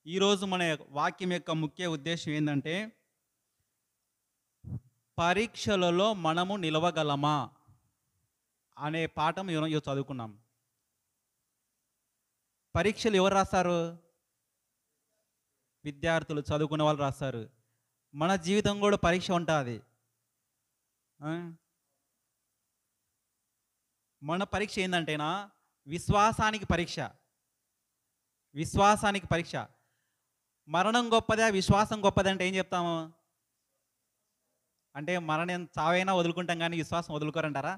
ఈరోజు మన వాక్యం యొక్క ముఖ్య ఉద్దేశం ఏంటంటే, పరీక్షలలో మనము నిలవగలమా అనే పాఠం ఈరోజు చదువుకున్నాం. పరీక్షలు ఎవరు రాస్తారు? విద్యార్థులు, చదువుకునే వాళ్ళు రాస్తారు. మన జీవితం కూడా పరీక్ష ఉంటుంది. మన పరీక్ష ఏంటంటేనా, విశ్వాసానికి పరీక్ష. విశ్వాసానికి పరీక్ష. మరణం గొప్పదా, విశ్వాసం గొప్పదంటే ఏం చెప్తాము? అంటే మరణం, చావైనా వదులుకుంటాం కానీ విశ్వాసం వదులుకోరంటారా?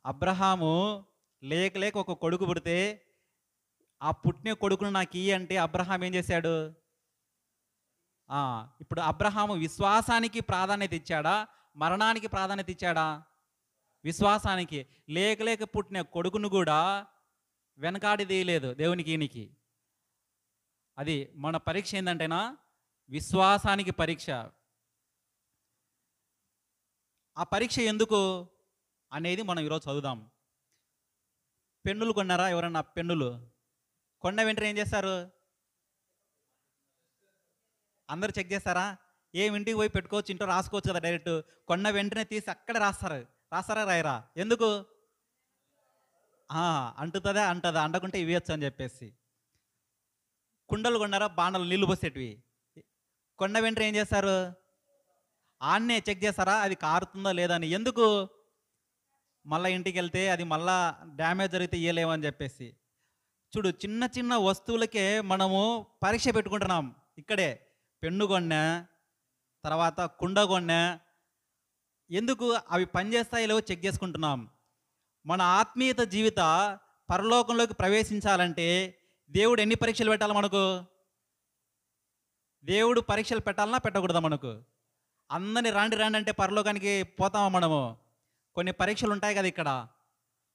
అబ్రహాము లేక లేక ఒక కొడుకు పుడితే, ఆ పుట్టిన కొడుకును నాకు ఇయ్యి అంటే అబ్రహాం ఏం చేశాడు? ఇప్పుడు అబ్రహాము విశ్వాసానికి ప్రాధాన్యత ఇచ్చాడా, మరణానికి ప్రాధాన్యత ఇచ్చాడా? విశ్వాసానికి. లేక లేక పుట్టిన కొడుకును కూడా వెనకాడి తీయలేదు దేవునికి ఈయనకి. అది మన పరీక్ష ఏంటంటేనా, విశ్వాసానికి పరీక్ష. ఆ పరీక్ష ఎందుకు అనేది మనం ఈరోజు చదువుదాం. పెన్నులు కొన్నారా ఎవరన్నా? పెన్నులు కొన్న వెంటనే ఏం చేస్తారు? అందరు చెక్ చేస్తారా? ఇంటికి పోయి పెట్టుకోవచ్చు, ఇంట్లో రాసుకోవచ్చు కదా డైరెక్ట్. కొన్న వెంటనే తీసి అక్కడ రాస్తారా రాయరా? ఎందుకు? అంటుతుందా? అంటదా? అండకుంటే ఇవ్వచ్చు అని చెప్పేసి. కుండలు కొన్నారా? బాణలు నీళ్లు పోసేటివి. కొన్న వెంటనే ఏం చేస్తారు? ఆన్నే చెక్ చేస్తారా అది కారుతుందో లేదా అని. ఎందుకు? మళ్ళీ ఇంటికి వెళ్తే అది మళ్ళా డ్యామేజ్ జరిగితే ఇయ్యలేమని చెప్పేసి. చూడు, చిన్న చిన్న వస్తువులకే మనము పరీక్ష పెట్టుకుంటున్నాం. ఇక్కడే పెన్ను కొన్నా, తర్వాత కుండ కొన్నా. ఎందుకు? అవి పనిచేస్తాయో లేవో చెక్ చేసుకుంటున్నాం. మన ఆత్మీయత జీవిత పరలోకంలోకి ప్రవేశించాలంటే దేవుడు ఎన్ని పరీక్షలు పెట్టాలి మనకు? దేవుడు పరీక్షలు పెట్టాలన్నా పెట్టకూడదా మనకు? అందరిని రాండి అంటే పరలోకానికి పోతామా మనము? కొన్ని పరీక్షలు ఉంటాయి కదా ఇక్కడ.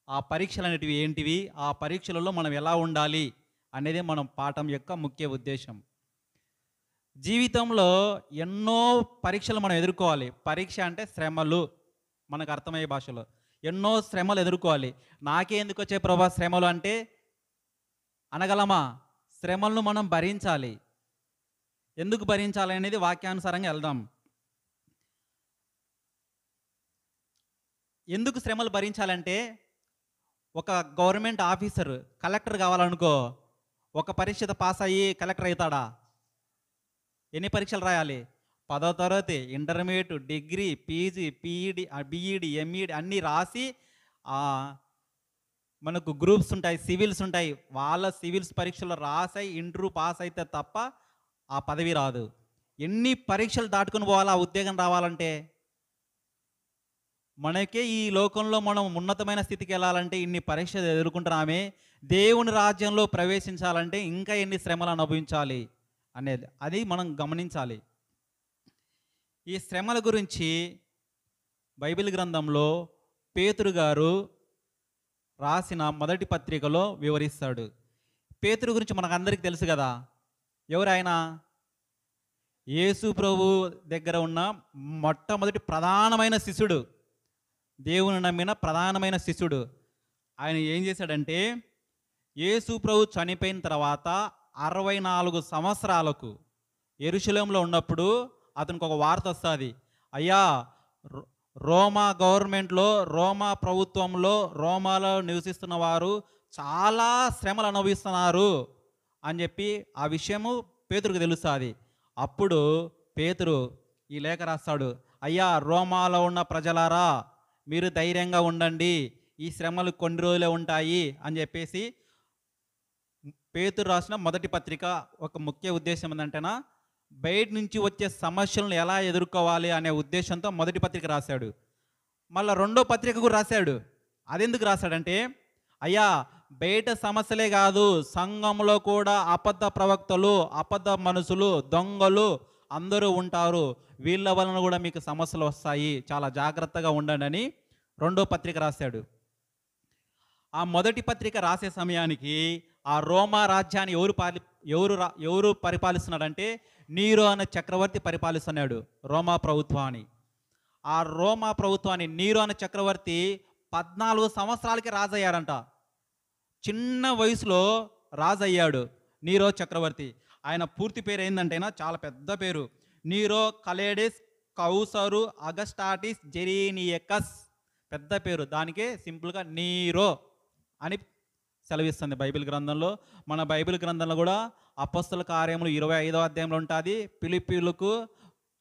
ఆ పరీక్షలు అనేటివి ఏంటివి, ఆ పరీక్షలలో మనం ఎలా ఉండాలి అనేది మనం పాఠం యొక్క ముఖ్య ఉద్దేశం. జీవితంలో ఎన్నో పరీక్షలు మనం ఎదుర్కోవాలి. పరీక్ష అంటే శ్రమలు, మనకు అర్థమయ్యే భాషలో. ఎన్నో శ్రమలు ఎదుర్కోవాలి. నాకే ఎందుకు వచ్చే ప్రభా శ్రమలు అంటే అనగలమా? శ్రమలను మనం భరించాలి. ఎందుకు భరించాలి అనేది వాక్యానుసారంగా వెళ్దాం. ఎందుకు శ్రమలు భరించాలంటే, ఒక గవర్నమెంట్ ఆఫీసర్ కలెక్టర్ కావాలనుకో, ఒక పరీక్ష పాస్ అయ్యి కలెక్టర్ అవుతాడా? ఎన్ని పరీక్షలు రాయాలి? 10వ తరగతి, intermediate, degree, PG, PEd, BEd, MEd అన్నీ రాసి, మనకు గ్రూప్స్ ఉంటాయి, సివిల్స్ ఉంటాయి. వాళ్ళ సివిల్స్ పరీక్షలు రాసి ఇంటర్వ్యూ పాస్ అయితే తప్ప ఆ పదవి రాదు. ఎన్ని పరీక్షలు దాటుకుని పోవాలా ఆ ఉద్యోగం రావాలంటే? మనకే ఈ లోకంలో మనం ఉన్నతమైన స్థితికి వెళ్ళాలంటే ఇన్ని పరీక్షలు ఎదుర్కొంటున్నామే. దేవుని రాజ్యంలో ప్రవేశించాలంటే ఇంకా ఎన్ని శ్రమలు అనుభవించాలి అనేది అది మనం గమనించాలి. ఈ శ్రమల గురించి బైబిల్ గ్రంథంలో పేతురు గారు రాసిన మొదటి పత్రికలో వివరిస్తాడు. పేతురు గురించి మనకు అందరికీ తెలుసు కదా. ఎవరైనా? యేసు ప్రభు దగ్గర ఉన్న మొట్టమొదటి ప్రధానమైన శిష్యుడు, దేవుని నమ్మిన ప్రధానమైన శిష్యుడు. ఆయన ఏం చేశాడంటే, యేసు ప్రభు చనిపోయిన తర్వాత 64 సంవత్సరాలకు యెరూషలేములో ఉన్నప్పుడు అతనికి ఒక వార్త వస్తుంది. అయ్యా, రోమా గవర్నమెంట్లో, రోమా ప్రభుత్వంలో, రోమాలో నివసిస్తున్న వారు చాలా శ్రమలు అనుభవిస్తున్నారు అని చెప్పి ఆ విషయము పేతురుకు తెలుస్తుంది. అప్పుడు పేతురు ఈ లేఖ రాస్తాడు. అయ్యా, రోమాలో ఉన్న ప్రజలారా, మీరు ధైర్యంగా ఉండండి, ఈ శ్రమలు కొన్ని రోజులే ఉంటాయి అని చెప్పేసి. పేతురు రాసిన మొదటి పత్రిక ఒక ముఖ్య ఉద్దేశం ఏంటంటేనా, బయట నుంచి వచ్చే సమస్యలను ఎలా ఎదుర్కోవాలి అనే ఉద్దేశంతో మొదటి పత్రిక రాశాడు. మళ్ళీ రెండో పత్రిక కూడా రాశాడు. అదెందుకు రాశాడంటే, అయ్యా, బయట సమస్యలే కాదు, సంఘంలో కూడా అబద్ధ ప్రవక్తలు, అబద్ధ మనుషులు, దొంగలు అందరూ ఉంటారు. వీళ్ళ వలన కూడా మీకు సమస్యలు వస్తాయి, చాలా జాగ్రత్తగా ఉండండి అని రెండో పత్రిక రాశాడు. ఆ మొదటి పత్రిక రాసే సమయానికి ఆ రోమా రాజ్యాన్ని ఎవరు పరిపాలిస్తున్నాడంటే, నీరో అనే చక్రవర్తి పరిపాలిస్తున్నాడు రోమా ప్రభుత్వాన్ని. ఆ రోమా ప్రభుత్వాన్ని నీరో అనే చక్రవర్తి 14 సంవత్సరాలకి రాజయ్యాడంట. చిన్న వయసులో రాజయ్యాడు. నీరో చక్రవర్తి. ఆయన పూర్తి పేరు ఏంటంటేనా చాలా పెద్ద పేరు. నీరో కలేడిస్ కౌసరు అగస్టాటిస్ జెరీనియకస్. పెద్ద పేరు. దానికే సింపుల్గా నీరో అని సెలవిస్తుంది బైబిల్ గ్రంథంలో. మన బైబిల్ గ్రంథంలో కూడా అపొస్తల కార్యములు 25వ అధ్యాయంలో ఉంటుంది, ఫిలిప్పీలకు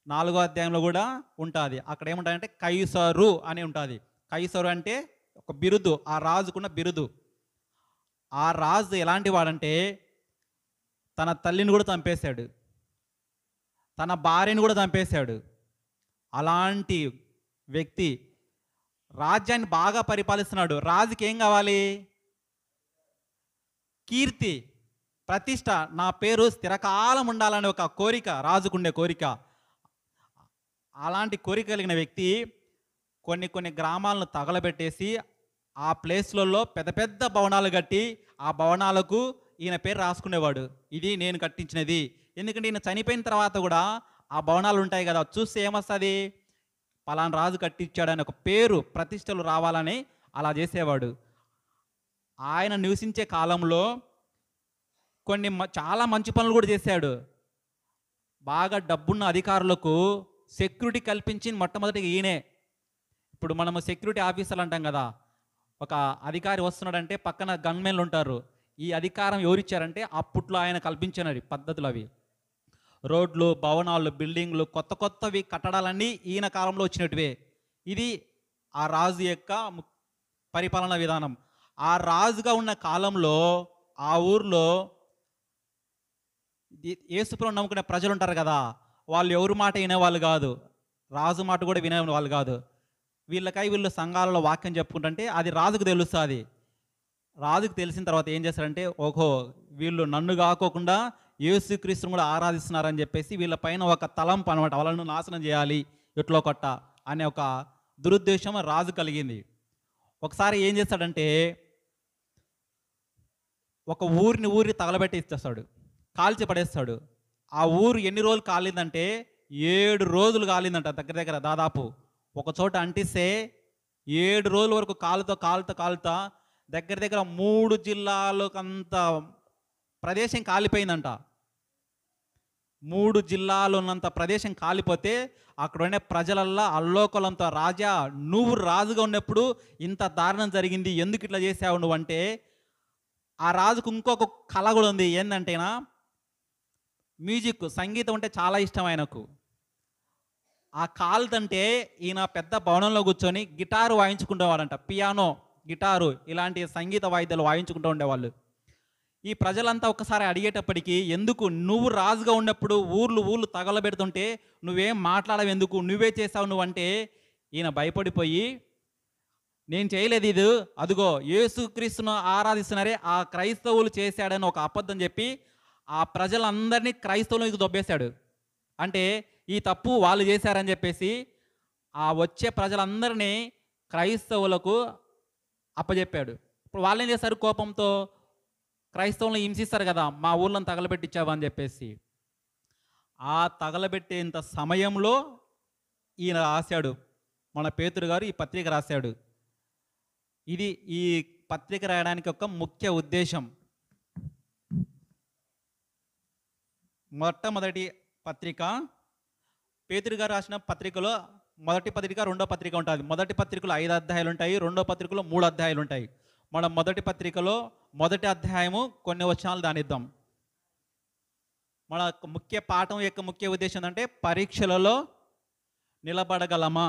4వ అధ్యాయంలో కూడా ఉంటుంది. అక్కడ ఏముంటుందంటే కైసరు అని ఉంటుంది. కైసరు అంటే ఒక బిరుదు, ఆ రాజుకున్న బిరుదు. ఆ రాజు ఎలాంటి వాడంటే తన తల్లిని కూడా చంపేశాడు, తన భార్యని కూడా చంపేశాడు. అలాంటి వ్యక్తి రాజ్యాన్ని బాగా పరిపాలిస్తున్నాడు. రాజుకి ఏం కావాలి? కీర్తి, ప్రతిష్ట, నా పేరు స్థిరకాలం ఉండాలనే ఒక కోరిక, రాజుకుండే కోరిక. అలాంటి కోరిక కలిగిన వ్యక్తి కొన్ని గ్రామాలను తగలబెట్టేసి ఆ ప్లేస్లలో పెద్ద పెద్ద భవనాలు కట్టి ఆ భవనాలకు ఈయన పేరు రాసుకునేవాడు, ఇది నేను కట్టించినది. ఎందుకంటే ఈయన చనిపోయిన తర్వాత కూడా ఆ భవనాలు ఉంటాయి కదా, చూస్తే ఏమొస్తుంది? పలానా రాజు కట్టించాడని ఒక పేరు, ప్రతిష్టలు రావాలని అలా చేసేవాడు. ఆయన నివసించే కాలంలో చాలా మంచి పనులు కూడా చేశాడు. బాగా డబ్బున్న అధికారులకు సెక్యూరిటీ కల్పించి మొట్టమొదటిగా ఈయనే. ఇప్పుడు మనము సెక్యూరిటీ ఆఫీసర్లు అంటాం కదా, ఒక అధికారి వస్తున్నాడంటే పక్కన గన్మెన్లు ఉంటారు. ఈ అధికారం ఎవరిచ్చారంటే అప్పట్లో ఆయన కల్పించినవి పద్ధతులు అవి. రోడ్లు, భవనాలు, బిల్డింగ్లు, కొత్తవి కట్టడాలన్నీ ఈయన కాలంలో వచ్చినట్టువే. ఇది ఆ రాజు యొక్క పరిపాలన విధానం. ఆ రాజుగా ఉన్న కాలంలో ఆ ఊర్లో యేసుప్రభువుని నమ్ముకునే ప్రజలు ఉంటారు కదా, వాళ్ళు ఎవరి మాట వినేవాళ్ళు కాదు, రాజు మాట కూడా వినేవాళ్ళు కాదు. వీళ్ళు సంఘాలలో వాక్యం చెప్పుకుంటుంటే అది రాజుకు తెలుస్తుంది. రాజుకు తెలిసిన తర్వాత ఏం చేస్తారంటే, ఓహో వీళ్ళు నన్ను కాకోకుండా యేసుక్రీస్తుని కూడా ఆరాధిస్తున్నారని చెప్పేసి వీళ్ళ పైన ఒక తలంపు అనమాట, వాళ్ళను నాశనం చేయాలి ఎట్లో కొట్ట అనే ఒక దురుద్దేశం రాజు కలిగింది. ఒకసారి ఏం చేస్తాడంటే ఒక ఊరిని తగలబెట్టి ఇచ్చేస్తాడు, కాల్చి పడేస్తాడు. ఆ ఊరు ఎన్ని రోజులు కాలిందంటే 7 రోజులు కాలిందంట. దగ్గర దాదాపు ఒక చోట అంటిస్తే 7 రోజుల వరకు కాలుతా దగ్గర 3 జిల్లాలకంత ప్రదేశం కాలిపోయిందంట. 3 జిల్లాలు ఉన్నంత ప్రదేశం కాలిపోతే అక్కడ ఉండే ప్రజలల్లా అల్లోకలంతో, రాజా నువ్వు రాజుగా ఉన్నప్పుడు ఇంత దారుణం జరిగింది, ఎందుకు ఇట్లా చేసావు నువ్వు అంటే, ఆ రాజుకు ఇంకొక కళ కూడా ఉంది. ఏంటంటేనా మ్యూజిక్, సంగీతం అంటే చాలా ఇష్టం ఆయనకు. ఆ కాలుదంటే ఈయన పెద్ద భవనంలో కూర్చొని గిటారు వాయించుకుంటేవాడంట. పియానో, గిటారు ఇలాంటి సంగీత వాయిద్యాలు వాయించుకుంటూ ఉండేవాళ్ళు. ఈ ప్రజలంతా ఒక్కసారి అడిగేటప్పటికి, ఎందుకు నువ్వు రాజుగా ఉన్నప్పుడు ఊర్లు తగలబెడుతుంటే నువ్వేం మాట్లాడవు, ఎందుకు నువ్వే చేసావు నువ్వంటే, ఈయన భయపడిపోయి, నేను చేయలేదు ఇది, అదిగో యేసుక్రీస్తును ఆరాధిస్తున్నారే ఆ క్రైస్తవులు చేశాడని ఒక అబద్ధం చెప్పి ఆ ప్రజలందరినీ క్రైస్తవులకు దొబ్బేశాడు. అంటే ఈ తప్పు వాళ్ళు చేశారని చెప్పేసి ఆ వచ్చే ప్రజలందరినీ క్రైస్తవులకు అప్పచెప్పాడు. ఇప్పుడు వాళ్ళు ఏం చేస్తారు? కోపంతో క్రైస్తవులను హింసిస్తారు కదా, మా ఊళ్ళని తగలబెట్టించావా అని చెప్పేసి. ఆ తగలబెట్టేంత సమయంలో ఈయన రాశాడు, మన పేతురు గారు ఈ పత్రిక రాశాడు. ఇది ఈ పత్రిక రాయడానికి ఒక ముఖ్య ఉద్దేశం. మొట్టమొదటి పత్రిక, పేతురు గారు రాసిన పత్రికలో మొదటి పత్రిక, రెండో పత్రిక ఉంటుంది. మొదటి పత్రికలో 5 అధ్యాయాలు ఉంటాయి, రెండో పత్రికలో 3 అధ్యాయాలు ఉంటాయి. మనం మొదటి పత్రికలో మొదటి అధ్యాయము కొన్ని వచనాలు దానిద్దాం. మన ముఖ్య పాఠం యొక్క ముఖ్య ఉద్దేశం అంటే పరీక్షలలో నిలబడగలమా.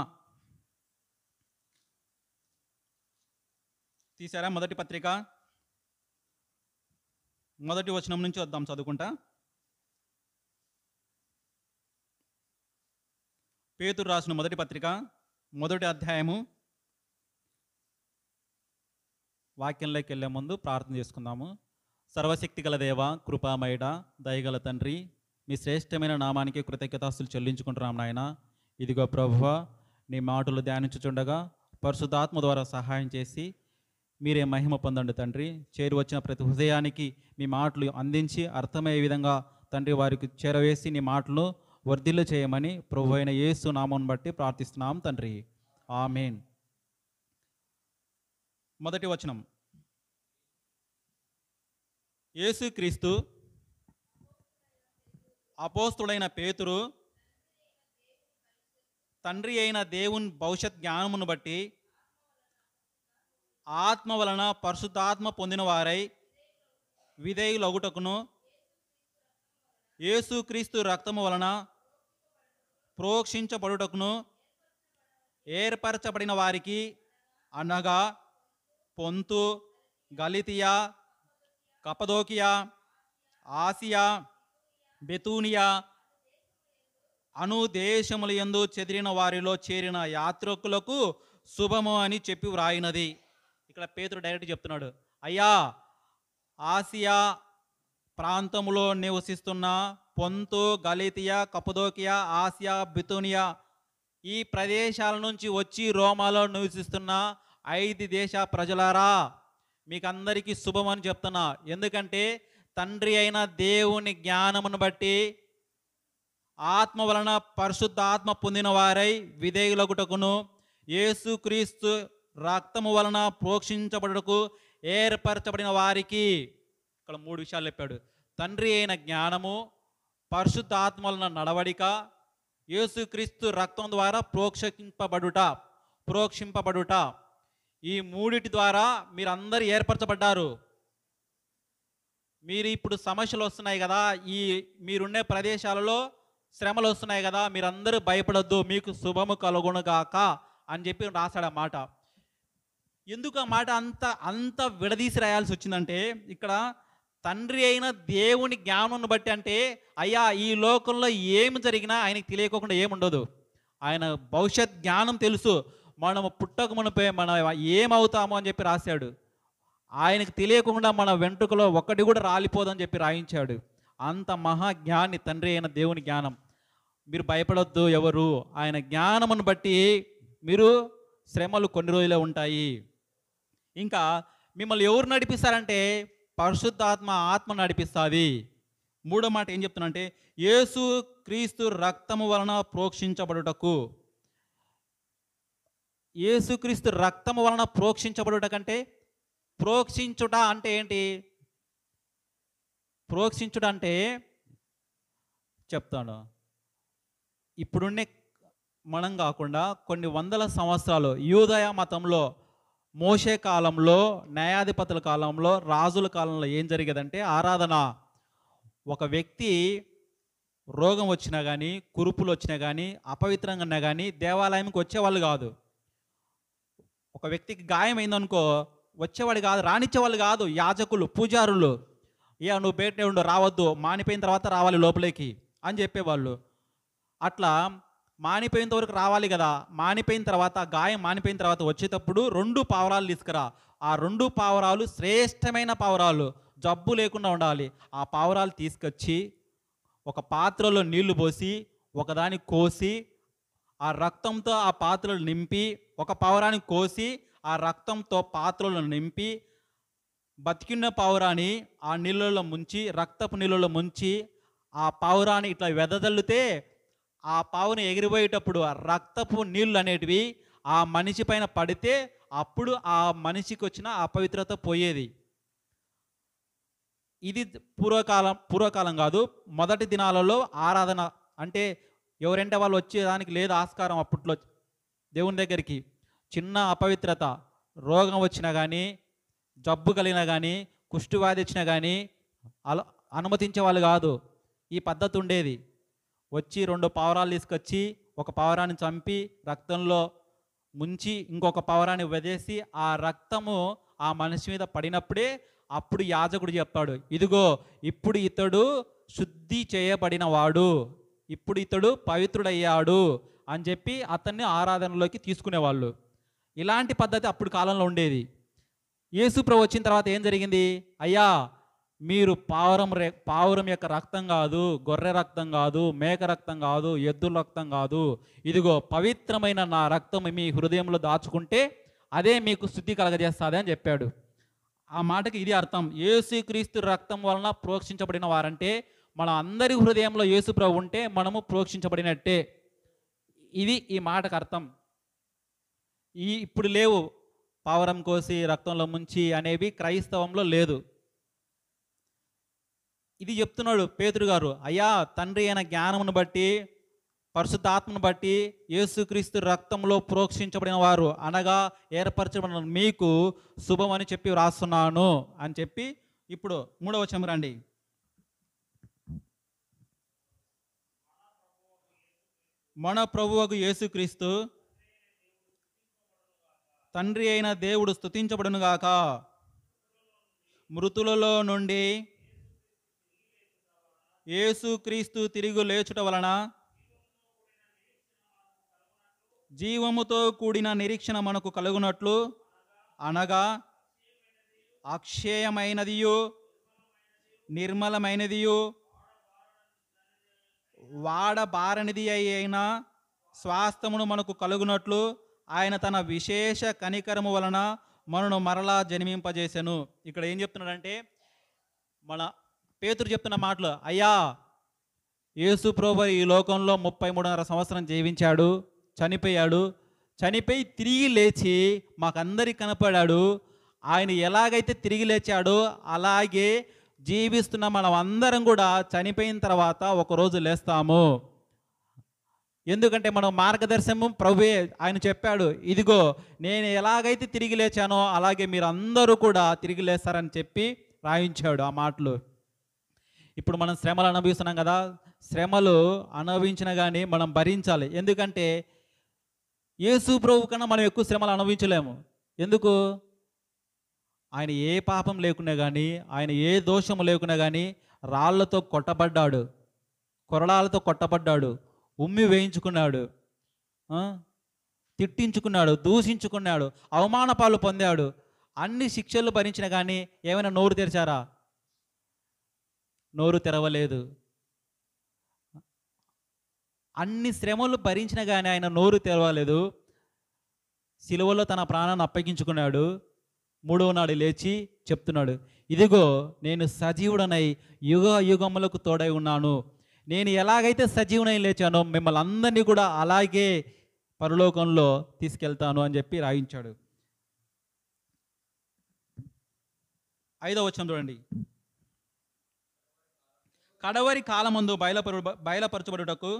తీసారా? మొదటి పత్రిక మొదటి వచనం నుంచి వద్దాం చదువుకుంటా. పేతురు రాసిన మొదటి పత్రిక మొదటి అధ్యాయము. వాక్యంలోకి వెళ్ళే ముందు ప్రార్థన చేసుకుందాము. సర్వశక్తి గల దేవ, కృపామయుడ, దయగల తండ్రి, మీ శ్రేష్టమైన నామానికి కృతజ్ఞతాస్తులు చెల్లించుకుంటున్నాం నాయన. ఇదిగో ప్రభువా, నీ మాటలు ధ్యానించుచుండగా పరిశుద్ధాత్మ ద్వారా సహాయం చేసి మీరే మహిమ పొందండి తండ్రి. చేరి వచ్చిన ప్రతి హృదయానికి మీ మాటలు అందించి అర్థమయ్యే విధంగా తండ్రి వారికి చేరవేసి నీ మాటలు వర్ధిల్లు చేయమని ప్రభు అయిన యేసు నామం బట్టి ప్రార్థిస్తున్నాం తండ్రి, ఆమేన్. మొదటి వచనం. యేసుక్రీస్తు అపోస్తుడైన పేతురు తండ్రి అయిన దేవుని భవిష్యత్ జ్ఞానమును బట్టి ఆత్మ వలన పరిశుద్ధాత్మ పొందిన వారై విధేయులగుటకును యేసుక్రీస్తు రక్తము వలన ప్రోక్షించబడుటకును ఏర్పరచబడిన వారికి, అనగా పొంతు, గలితియా, కపదోకియా, ఆసియా, బెతూనియా అను దేశములయందు చెదిరిన వారిలో చేరిన యాత్రికులకు శుభము అని చెప్పి వ్రాయినది. ఇక్కడ పేతురు డైరెక్ట్ చెప్తున్నాడు, అయ్యా ఆసియా ప్రాంతంలో నివసిస్తున్న పొంతు, గలితియా, కపదోకియా, ఆసియా, బితూనియా ఈ ప్రదేశాల నుంచి వచ్చి రోమాలో నివసిస్తున్న 5 దేశ ప్రజలారా, మీకు అందరికీ శుభమని చెప్తున్నా. ఎందుకంటే తండ్రి అయిన దేవుని జ్ఞానమును బట్టి ఆత్మ వలన పరిశుద్ధ ఆత్మ పొందిన వారై విధేయులగుటకును యేసుక్రీస్తు రక్తము వలన ప్రోక్షించబడుటకు ఏర్పరచబడిన వారికి. ఇక్కడ 3 విషయాలు చెప్పాడు. తండ్రి అయిన జ్ఞానము, పరిశుద్ధ ఆత్మ వలన నడవడిక, యేసుక్రీస్తు రక్తం ద్వారా ప్రోక్షింపబడుట. ఈ 3 ద్వారా మీరందరూ ఏర్పరచబడ్డారు. మీరు ఇప్పుడు సమస్యలు వస్తున్నాయి కదా, మీరుండే ప్రదేశాలలో శ్రమలు వస్తున్నాయి కదా, మీరందరూ భయపడొద్దు, మీకు శుభము కలుగునుగాక అని చెప్పి రాశాడు ఆ మాట. ఎందుకు ఆ మాట అంత విడదీసి రాయాల్సి వచ్చిందంటే, ఇక్కడ తండ్రి అయిన దేవుని జ్ఞానం బట్టి, అంటే అయ్యా ఈ లోకంలో ఏమి జరిగినా ఆయనకి తెలియకోకుండా ఏముండదు. ఆయన భవిష్యత్ జ్ఞానం తెలుసు. మనం పుట్టక మునిపే మనం ఏమవుతామో అని చెప్పి రాశాడు. ఆయనకు తెలియకుండా మన వెంట్రుకలో ఒక్కటి కూడా రాలిపోదని చెప్పి రాయించాడు. అంత మహాజ్ఞాని తండ్రి అయిన దేవుని జ్ఞానం. మీరు భయపడొద్దు ఎవరు, ఆయన జ్ఞానమును బట్టి మీరు శ్రమలు కొన్ని రోజులే ఉంటాయి. ఇంకా మిమ్మల్ని ఎవరు నడిపిస్తారంటే పరిశుద్ధాత్మ ఆత్మ నడిపిస్తుంది. 3వ మాట ఏం చెప్తున్నంటే, యేసు క్రీస్తు రక్తము వలన ప్రోక్షించబడుటకు. యేసుక్రీస్తు రక్తము వలన ప్రోక్షించబడుట కంటే, ప్రోక్షించుట అంటే ఏంటి? ప్రోక్షించుట అంటే చెప్తాను. ఇప్పుడున్నే మనం కాకుండా కొన్ని వందల సంవత్సరాలు యూదయ మతంలో, మోషే కాలంలో, న్యాయాధిపతుల కాలంలో, రాజుల కాలంలో ఏం జరిగేదంటే ఆరాధన. ఒక వ్యక్తి రోగం వచ్చినా కానీ, కురుపులు వచ్చినా కానీ, అపవిత్రంగా ఉన్నా కానీ దేవాలయంకి వచ్చేవాళ్ళు కాదు. ఒక వ్యక్తికి గాయం అయిందనుకో వచ్చేవాడు కాదు, రానిచ్చేవాళ్ళు కాదు. యాజకులు, పూజారులు, నువ్వు బయటనే ఉండు, రావద్దు, మానిపోయిన తర్వాత రావాలి లోపలికి అని చెప్పేవాళ్ళు. అట్లా మానిపోయినంత వరకు రావాలి కదా. మానిపోయిన తర్వాత, గాయం మానిపోయిన తర్వాత వచ్చేటప్పుడు 2 పావురాలు తీసుకురా. ఆ 2 పావురాలు శ్రేష్టమైన పావురాలు, జబ్బు లేకుండా ఉండాలి. ఆ పావురాలు తీసుకొచ్చి ఒక పాత్రలో నీళ్లు పోసి ఒకదాన్ని కోసి ఆ రక్తంతో ఆ పాత్రలు నింపి, ఒక పావురాన్ని కోసి ఆ రక్తంతో పాత్రలను నింపి, బతికిన పావురాన్ని ఆ నీళ్ళలో ముంచి, రక్తపు నీళ్ళలో ముంచి ఆ పావురాన్ని ఇట్లా వెదజల్లితే ఆ పావుని ఎగిరిపోయేటప్పుడు ఆ రక్తపు నీళ్ళు అనేటివి ఆ మనిషి పైన పడితే అప్పుడు ఆ మనిషికి వచ్చిన అపవిత్రత పోయేది. ఇది పూర్వకాలం కాదు, మొదటి దినాలలో ఆరాధన. అంటే ఎవరంటే వాళ్ళు వచ్చేదానికి లేదు ఆస్కారం అప్పట్లో దేవుని దగ్గరికి. చిన్న అపవిత్రత, రోగం వచ్చినా కానీ, జబ్బు కలిగినా కానీ, కుష్ఠవ్యాధి వచ్చినా కానీ అనుమతించే వాళ్ళు కాదు. ఈ పద్ధతి ఉండేది. వచ్చి 2 పావురాలు తీసుకొచ్చి ఒక పావురాన్ని చంపి రక్తంలో ముంచి ఇంకొక పావురాన్ని వదిలేసి ఆ రక్తము ఆ మనిషి మీద పడినప్పుడే అప్పుడు యాజకుడు చెప్తాడు, ఇదిగో ఇప్పుడు ఇతడు శుద్ధి చేయబడిన వాడు, ఇప్పుడు ఇతడు పవిత్రుడయ్యాడు అని చెప్పి అతన్ని ఆరాధనలోకి తీసుకునేవాళ్ళు. ఇలాంటి పద్ధతి అప్పుడు కాలంలో ఉండేది. యేసు ప్రభు వచ్చిన తర్వాత ఏం జరిగింది? అయ్యా మీరు పావురం యొక్క రక్తం కాదు, గొర్రె రక్తం కాదు, మేక రక్తం కాదు, ఎద్దుల రక్తం కాదు, ఇదిగో పవిత్రమైన నా రక్తం మీ హృదయంలో దాచుకుంటే అదే మీకు శుద్ధి కలగజేస్తుంది అని చెప్పాడు. ఆ మాటకి ఇది అర్థం. యేసుక్రీస్తు రక్తం వలన ప్రోక్షించబడిన వారంటే మన అందరి హృదయంలో యేసు ప్రభు ఉంటే మనము ప్రోక్షించబడినట్టే. ఇది ఈ మాటకు అర్థం. ఇప్పుడు లేవు పావురం కోసి రక్తంలో ముంచి అనేవి క్రైస్తవంలో లేదు. ఇది చెప్తున్నాడు పేతురు గారు, అయ్యా తండ్రి అయిన జ్ఞానమును బట్టి పరిశుద్ధాత్మను బట్టి యేసుక్రీస్తు రక్తంలో ప్రోక్షించబడిన వారు అనగా ఏర్పరచబడిన మీకు శుభం అని చెప్పి వ్రాస్తున్నాను అని చెప్పి, ఇప్పుడు 3వ వచనం రండి. మన ప్రభువగు యేసుక్రీస్తు తండ్రి అయిన దేవుడు స్తుతించబడునుగాక. మృతులలో నుండి యేసుక్రీస్తు తిరిగి లేచుట వలన జీవముతో కూడిన నిరీక్షణ మనకు కలుగునట్లు, అనగా అక్షయమైనదియు నిర్మలమైనదియు వాడబారనిది అయిన స్వాస్థ్యమును మనకు కలుగునట్లు ఆయన తన విశేష కనికరము వలన మనను మరలా జన్మింపజేసెను. ఇక్కడ ఏం చెప్తున్నాడంటే, మన పేతురు చెప్తున్న మాటలు, అయ్యా యేసు ప్రభువు ఈ లోకంలో 33.5 సంవత్సరం జీవించాడు, చనిపోయాడు, చనిపోయి తిరిగి లేచి మాకందరికి కనపడాడు. ఆయన ఎలాగైతే తిరిగి లేచాడో అలాగే జీవిస్తున్న మనం అందరం కూడా చనిపోయిన తర్వాత ఒకరోజు లేస్తాము. ఎందుకంటే మనం మార్గదర్శనం ప్రభువే ఆయన చెప్పాడు, ఇదిగో నేను ఎలాగైతే తిరిగి లేచానో అలాగే మీరు అందరూ కూడా తిరిగి లేస్తారని చెప్పి రాయించాడు ఆ మాటలు. ఇప్పుడు మనం శ్రమలు అనుభవిస్తున్నాం కదా, శ్రమలు అనుభవించినా కానీ మనం భరించాలి. ఎందుకంటే యేసు ప్రభు కన్నా మనం ఎక్కువ శ్రమలు అనుభవించలేము. ఎందుకు? ఆయన ఏ పాపం లేకున్నా కానీ, ఆయన ఏ దోషము లేకున్నా కానీ రాళ్లతో కొట్టబడ్డాడు, కొరడాలతో కొట్టబడ్డాడు, ఉమ్మి వేయించుకున్నాడు, తిట్టించుకున్నాడు, దూషించుకున్నాడు, అవమాన పాలు పొందాడు. అన్ని శిక్షలు భరించిన కానీ ఏమైనా నోరు తెరిచారా? నోరు తెరవలేదు. అన్ని శ్రమలు భరించిన కానీ ఆయన నోరు తెరవలేదు. సిలువలో తన ప్రాణాన్ని అప్పగించుకున్నాడు. 3వ నాడు లేచి చెప్తున్నాడు, ఇదిగో నేను సజీవుడనై యుగ యుగములకు తోడై ఉన్నాను. నేను ఎలాగైతే సజీవునై లేచానో మిమ్మల్ని అందరినీ కూడా అలాగే పరలోకంలో తీసుకెళ్తాను అని చెప్పి రాయించాడు. 5వ వచనం చూడండి. కడవరి కాలమందు బయలుపరచబడుటకు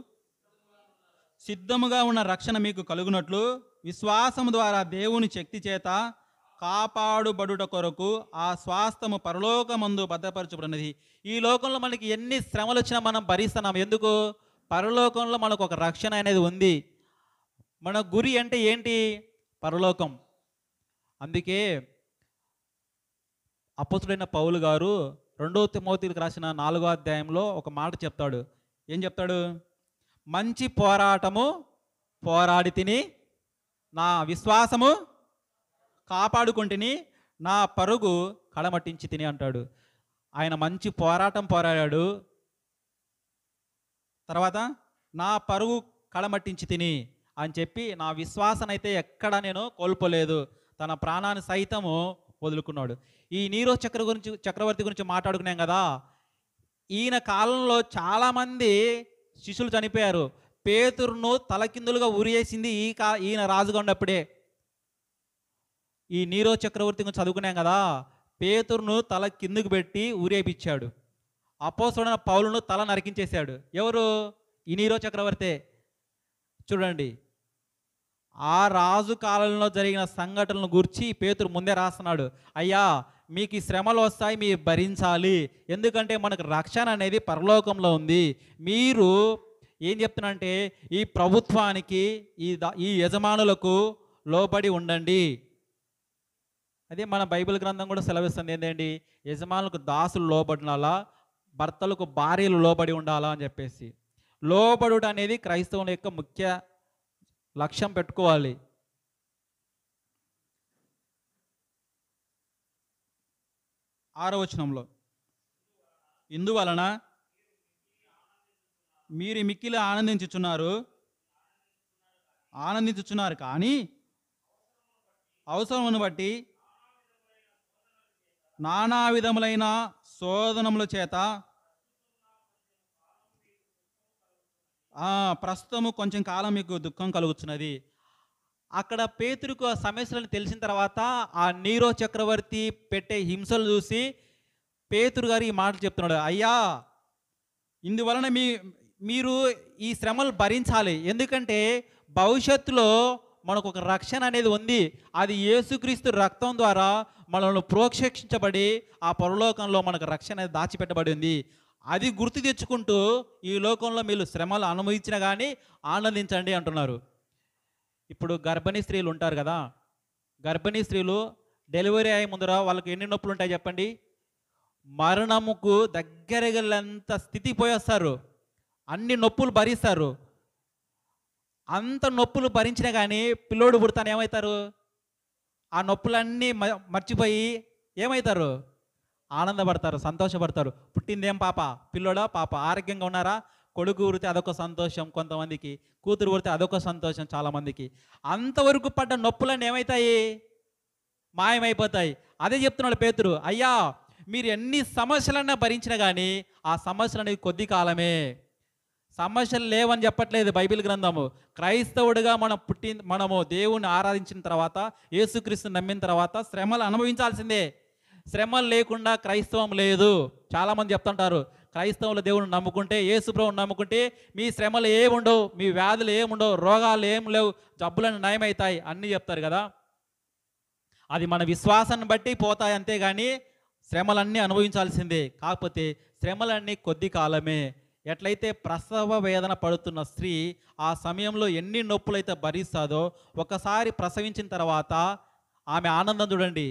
సిద్ధముగా ఉన్న రక్షణ మీకు కలుగునట్లు విశ్వాసము ద్వారా దేవుని శక్తి చేత కాపాడుబడుట కొరకు ఆ స్వాస్థ్యము పరలోకమందు భద్రపరచబడినది. ఈ లోకంలో మనకి ఎన్ని శ్రమలు వచ్చినా మనం భరిస్తున్నాం. ఎందుకు? పరలోకంలో మనకు ఒక రక్షణ అనేది ఉంది. మన గురి అంటే ఏంటి? పరలోకం. అందుకే అపోస్తుడైన పౌలు గారు 2వ తిమోతికి రాసిన 4వ అధ్యాయంలో ఒక మాట చెప్తాడు. ఏం చెప్తాడు? మంచి పోరాటము పోరాడి తిని, నా విశ్వాసము కాపాడుకుంటుని, నా పరుగు కడమట్టించి తిని అంటాడు. ఆయన మంచి పోరాటం పోరాడాడు. తర్వాత నా పరుగు కడమట్టించి తిని అని చెప్పి నా విశ్వాసాన్ని అయితే ఎక్కడ నేను కోల్పోలేదు, తన ప్రాణాన్ని సైతము వదులుకున్నాడు. ఈ నీరో చక్రవర్తి గురించి మాట్లాడుకున్నాం కదా. ఈయన కాలంలో చాలామంది శిష్యులు చనిపోయారు. పేతురును తలకిందులుగా ఉరియేసింది ఈయన రాజుగా ఉన్నప్పుడే. ఈ నీరో చక్రవర్తి గురించి చదువుకున్నాం కదా. పేతురును తల కిందుకు పెట్టి ఊరేపించాడు. అపోస్తలుడైన పౌలును తల నరికించేశాడు. ఎవరు? ఈ నీరో చక్రవర్తే. చూడండి, ఆ రాజు కాలంలో జరిగిన సంఘటనలను గురించి పేతురు ముందే రాస్తున్నాడు. అయ్యా మీకు ఈ శ్రమలు వస్తాయి, మీరు భరించాలి. ఎందుకంటే మనకు రక్షణ అనేది పరలోకంలో ఉంది. మీరు ఏం చెప్తున్నానంటే ఈ ప్రభుత్వానికి, ఈ యజమానులకు లోబడి ఉండండి. అదే మన బైబిల్ గ్రంథం కూడా సెలవిస్తుంది. ఏంటండి? యజమానులకు దాసులు లోబడినాలా, భర్తలకు భార్యలు లోబడి ఉండాలా అని చెప్పేసి. లోబడుట అనేది క్రైస్తవుల యొక్క ముఖ్య లక్ష్యం పెట్టుకోవాలి. ఆరవ వచనంలో, ఇందువలన మీరు మిక్కిలి ఆనందించుచున్నారు కానీ అవసరమును బట్టి నానా విధములైన శోధనముల చేత ప్రస్తుతము కొంచెం కాలం మీకు దుఃఖం కలుగుతున్నది. అక్కడ పేతురుకు ఆ సమస్యలను తెలిసిన తర్వాత ఆ నీరో చక్రవర్తి పెట్టే హింసలు చూసి పేతురు గారు ఈ మాటలు చెప్తున్నాడు, అయ్యా ఇందువలన మీరు ఈ శ్రమలు భరించాలి, ఎందుకంటే భవిష్యత్తులో మనకు ఒక రక్షణ అనేది ఉంది. అది యేసుక్రీస్తు రక్తం ద్వారా మనల్ని ప్రోక్షించబడి ఆ పరలోకంలో మనకు రక్షణ అనేది దాచిపెట్టబడి ఉంది. అది గుర్తు తెచ్చుకుంటూ ఈ లోకంలో మీరు శ్రమలు అనుభవించినా కానీ ఆనందించండి అంటున్నారు. ఇప్పుడు గర్భిణీ స్త్రీలు ఉంటారు కదా, గర్భిణీ స్త్రీలు డెలివరీ అయ్యే ముందర వాళ్ళకి ఎన్ని నొప్పులు ఉంటాయి చెప్పండి? మరణముకు దగ్గరగలంత స్థితి పోయేస్తారు, అన్ని నొప్పులు భరిస్తారు. అంత నొప్పులు భరించినా కానీ పిల్లోడు పుడతాను ఏమవుతారు? ఆ నొప్పులన్నీ మర్చిపోయి ఏమవుతారు? ఆనందపడతారు, సంతోషపడతారు. పుట్టిందేం పాప, పిల్లోడా పాప, ఆరోగ్యంగా ఉన్నారా? కొడుకు పుడితే అదొక సంతోషం కొంతమందికి, కూతురు పుడితే అదొక సంతోషం చాలామందికి. అంతవరకు పడ్డ నొప్పులన్నీ ఏమవుతాయి? మాయమైపోతాయి. అదే చెప్తున్నాడు పేతురు, అయ్యా మీరు ఎన్ని సమస్యలన్నా భరించినా కానీ ఆ సమస్యలు అనేవి కొద్ది కాలమే. సమస్యలు లేవని చెప్పట్లేదు బైబిల్ గ్రంథము. క్రైస్తవుడిగా మనము దేవుణ్ణి ఆరాధించిన తర్వాత, యేసుక్రీస్తుని నమ్మిన తర్వాత శ్రమలు అనుభవించాల్సిందే. శ్రమలు లేకుండా క్రైస్తవం లేదు. చాలామంది చెప్తుంటారు, క్రైస్తవులు దేవుని నమ్ముకుంటే, యేసు ప్రభువుని నమ్ముకుంటే మీ శ్రమలు ఏముండవు, మీ వ్యాధులు ఏముండవు, రోగాలు ఏం లేవు, జబ్బులను నయమవుతాయి అన్నీ చెప్తారు కదా. అది మన విశ్వాసాన్ని బట్టి పోతాయి, అంతేగాని శ్రమలన్నీ అనుభవించాల్సిందే. కాకపోతే శ్రమలన్నీ కొద్ది కాలమే. ఎట్లయితే ప్రసవ వేదన పడుతున్న స్త్రీ ఆ సమయంలో ఎన్ని నొప్పులైతే భరిస్తుందో, ఒకసారి ప్రసవించిన తర్వాత ఆమె ఆనందం చూడండి,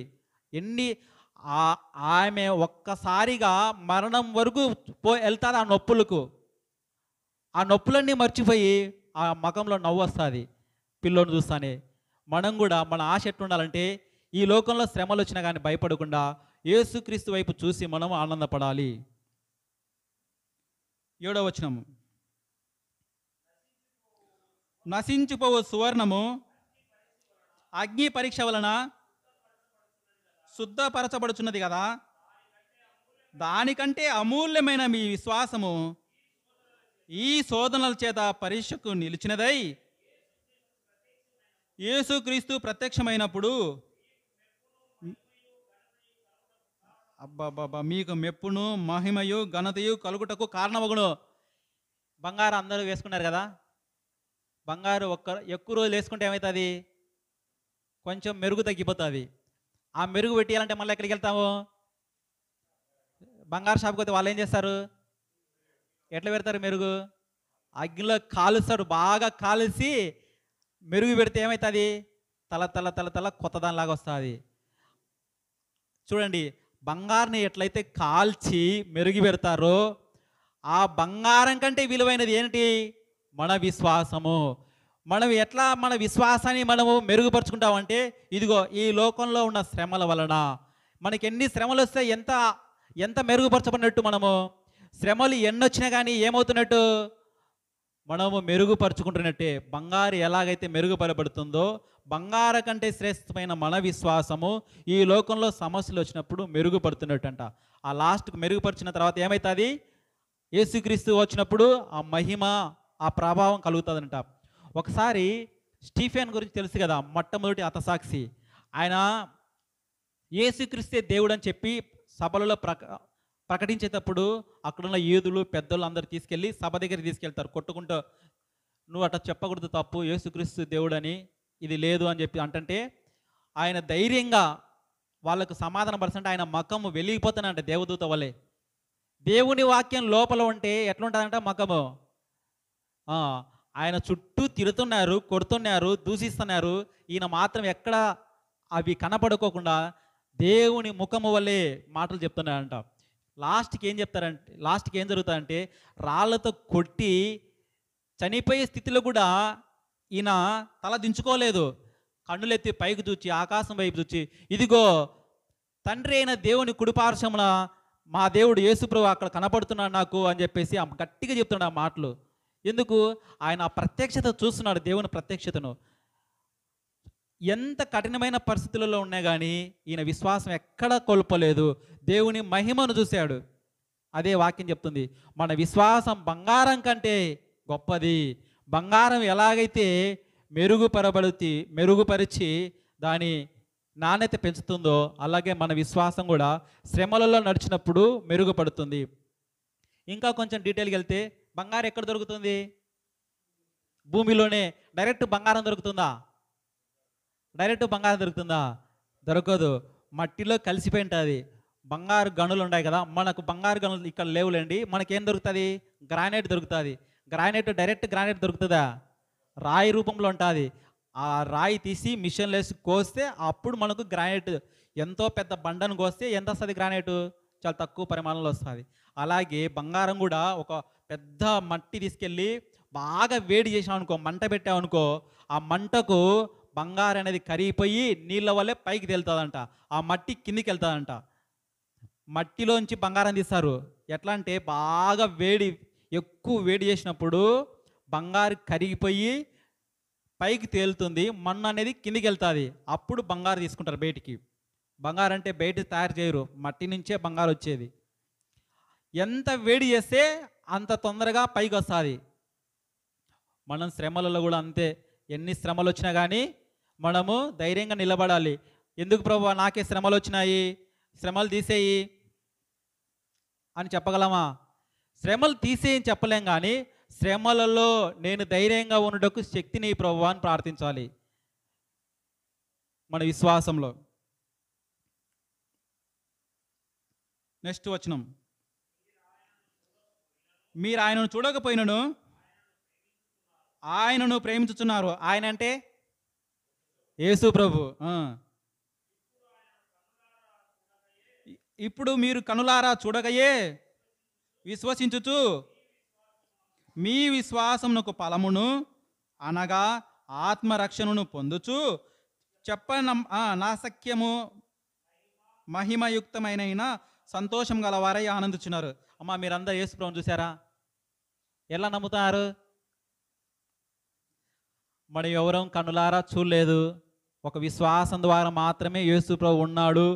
ఆమె ఒక్కసారిగా మరణం వరకు వెళ్తారు ఆ నొప్పులకు. ఆ నొప్పులన్నీ మర్చిపోయి ఆ ముఖంలో నవ్వు వస్తుంది పిల్లోని చూస్తానే. మనం కూడా మన ఆశ ఎట్లుండాలంటే, ఈ లోకంలో శ్రమలు వచ్చినా కానీ భయపడకుండా యేసుక్రీస్తు వైపు చూసి మనం ఆనందపడాలి. 7వ వచనము, నశించిపోవు సువర్ణము అగ్ని పరీక్ష వలన శుద్ధపరచబడుచున్నది కదా, దానికంటే అమూల్యమైన మీ విశ్వాసము ఈ శోధనల చేత పరీక్షకు నిలిచినదై యేసుక్రీస్తు ప్రత్యక్షమైనప్పుడు మీకు మెప్పును మహిమయు ఘనతయు కలుగుటకు కారణమగును. బంగారు అందరూ వేసుకున్నారు కదా, బంగారు ఎక్కువ రోజులు వేసుకుంటే ఏమవుతుంది? కొంచెం మెరుగు తగ్గిపోతుంది. ఆ మెరుగు పెట్టేయాలంటే మళ్ళీ ఎక్కడికి వెళ్తాము? బంగారు షాప్కి పోతే వాళ్ళు ఏం చేస్తారు? ఎట్లా పెడతారు మెరుగు? అగ్నిలో కాలుస్తారు, బాగా కాల్చి మెరుగు పెడితే ఏమవుతుంది? తల తల తల తల కొత్త దానిలాగా వస్తుంది. చూడండి, బంగారుని ఎట్లయితే కాల్చి మెరుగు పెడతారో, ఆ బంగారం కంటే విలువైనది ఏంటి? మన విశ్వాసము. మనం ఎట్లా మన విశ్వాసాన్ని మనము మెరుగుపరుచుకుంటామంటే, ఇదిగో ఈ లోకంలో ఉన్న శ్రమల వలన మనకి ఎన్ని శ్రమలు వస్తే ఎంత మెరుగుపరచబడినట్టు, మనము శ్రమలు ఎన్నొచ్చినా కానీ ఏమవుతున్నట్టు? మనము మెరుగుపరుచుకుంటున్నట్టే. బంగారు ఎలాగైతే మెరుగుపరబడుతుందో, బంగారు కంటే శ్రేష్టమైన మన విశ్వాసము ఈ లోకంలో సమస్యలు వచ్చినప్పుడు మెరుగుపడుతున్నట్టంట. ఆ లాస్ట్కి మెరుగుపరిచిన తర్వాత ఏమవుతుంది? యేసుక్రీస్తు వచ్చినప్పుడు ఆ మహిమ, ఆ ప్రభావం కలుగుతుందంట. ఒకసారి స్టీఫెన్ గురించి తెలుసు కదా, మొట్టమొదటి హతసాక్షి. ఆయన యేసుక్రీస్తే దేవుడు అని చెప్పి సభలలో ప్రకటించేటప్పుడు అక్కడున్న యూదులు పెద్దలు అందరు తీసుకెళ్ళి సభ దగ్గర తీసుకెళ్తారు కొట్టుకుంటూ, నువ్వు అట్లా చెప్పకూడదు, తప్పు, యేసుక్రీస్తు దేవుడు అని ఇది లేదు అని చెప్పి అంటుంటే, ఆయన ధైర్యంగా వాళ్ళకు సమాధానం పరుస్తుంటే ఆయన ముఖము వెలిగిపోతానంట దేవదూత వలె. దేవుని వాక్యం లోపల ఉంటే ఎట్లుంటుందంట ముఖము? ఆయన చుట్టూ తిడుతున్నారు, కొడుతున్నారు, దూషిస్తున్నారు. ఈయన మాత్రం ఎక్కడ అవి కనపడుకోకుండా దేవుని ముఖము వల్లే మాటలు చెప్తున్నారంట. లాస్ట్కి ఏం జరుగుతుందంటే, రాళ్లతో కొట్టి చనిపోయే స్థితిలో కూడా ఈయన తల దించుకోలేదు. కన్నులెత్తి పైకి చూచి, ఆకాశం వైపు చూచి, ఇదిగో తండ్రి అయిన దేవుని కుడిపార్శ్వమున మా దేవుడు యేసుప్రభు అక్కడ కనపడుతున్నాడు నాకు అని చెప్పేసి గట్టిగా చెప్తున్నాడు ఆ మాటలు. ఎందుకు? ఆయన ఆ ప్రత్యక్షత చూస్తున్నాడు, దేవుని ప్రత్యక్షతను. ఎంత కఠినమైన పరిస్థితులలో ఉన్నా కానీ ఈయన విశ్వాసం ఎక్కడా కోల్పోలేదు, దేవుని మహిమను చూశాడు. అదే వాక్యం చెప్తుంది, మన విశ్వాసం బంగారం కంటే గొప్పది. బంగారం ఎలాగైతే మెరుగుపరిచి దాని నాణ్యత పెంచుతుందో అలాగే మన విశ్వాసం కూడా శ్రమలలో నడిచినప్పుడు మెరుగుపడుతుంది. ఇంకా కొంచెం డీటెయిల్కి వెళ్తే బంగారం ఎక్కడ దొరుకుతుంది? భూమిలోనే. డైరెక్ట్ బంగారం దొరుకుతుందా? డైరెక్ట్ బంగారం దొరుకుతుందా? దొరకదు. మట్టిలో కలిసిపోయి ఉంటుంది. బంగారు గనులు ఉన్నాయి కదా, మనకు బంగారు గనులు ఇక్కడ లేవులేండి. మనకేం దొరుకుతుంది? గ్రానైట్ దొరుకుతుంది. గ్రానైట్ డైరెక్ట్ గ్రానైట్ దొరుకుతుందా? రాయి రూపంలో ఉంటుంది. ఆ రాయి తీసి మిషన్లో వేసి కోస్తే అప్పుడు మనకు గ్రానైట్. ఎంతో పెద్ద బండను కోస్తే ఎంత వస్తుంది గ్రానైట్? చాలా తక్కువ పరిమాణంలో వస్తుంది. అలాగే బంగారం కూడా ఒక పెద్ద మట్టి తీసుకెళ్ళి బాగా వేడి చేసామనుకో, మంట పెట్టామనుకో, ఆ మంటకు బంగారం అనేది కరిగిపోయి నీళ్ళ వల్లే పైకి తేలుతుందంట. ఆ మట్టి కిందికి వెళ్తుందంట. మట్టిలోంచి బంగారం తీస్తారు. ఎట్లా అంటే బాగా ఎక్కువ వేడి చేసినప్పుడు బంగారు కరిగిపోయి పైకి తేలుతుంది, మన్ను అనేది కిందికి వెళ్తుంది. అప్పుడు బంగారు తీసుకుంటారు బయటికి. బంగారు అంటే బయట తయారు చేయరు, మట్టి నుంచే బంగారు వచ్చేది. ఎంత వేడి చేస్తే అంత తొందరగా పైకి వస్తుంది. మనం శ్రమలలో కూడా అంతే. ఎన్ని శ్రమలు వచ్చినా కానీ మనము ధైర్యంగా నిలబడాలి. ఎందుకు ప్రభువా నాకే శ్రమలు వచ్చినాయి, శ్రమలు తీసేయి అని చెప్పగలమా? శ్రమలు తీసేయని చెప్పలేం, కానీ శ్రమలలో నేను ధైర్యంగా ఉండటకు శక్తిని ప్రభువా అని ప్రార్థించాలి మన విశ్వాసంలో. నెక్స్ట్ వచనం, మీరు ఆయనను చూడకపోయినను ఆయనను ప్రేమించుచున్నారు. ఆయన అంటే యేసు ప్రభు. ఇప్పుడు మీరు కనులారా చూడగయే విశ్వసించుచు మీ విశ్వాసమునకు ఫలమును అనగా ఆత్మరక్షణను పొందుచు నాశక్యము మహిమయుక్తమైన సంతోషం గలవారై ఆనందించున్నారు. అమ్మా మీరందరూ యేసు ప్రభువును చూసారా? ఎలా నమ్ముతారు? మనం ఎవరం కనులారా చూడలేదు. ఒక విశ్వాసం ద్వారా మాత్రమే యేసు ప్రభు ఉన్నాడు,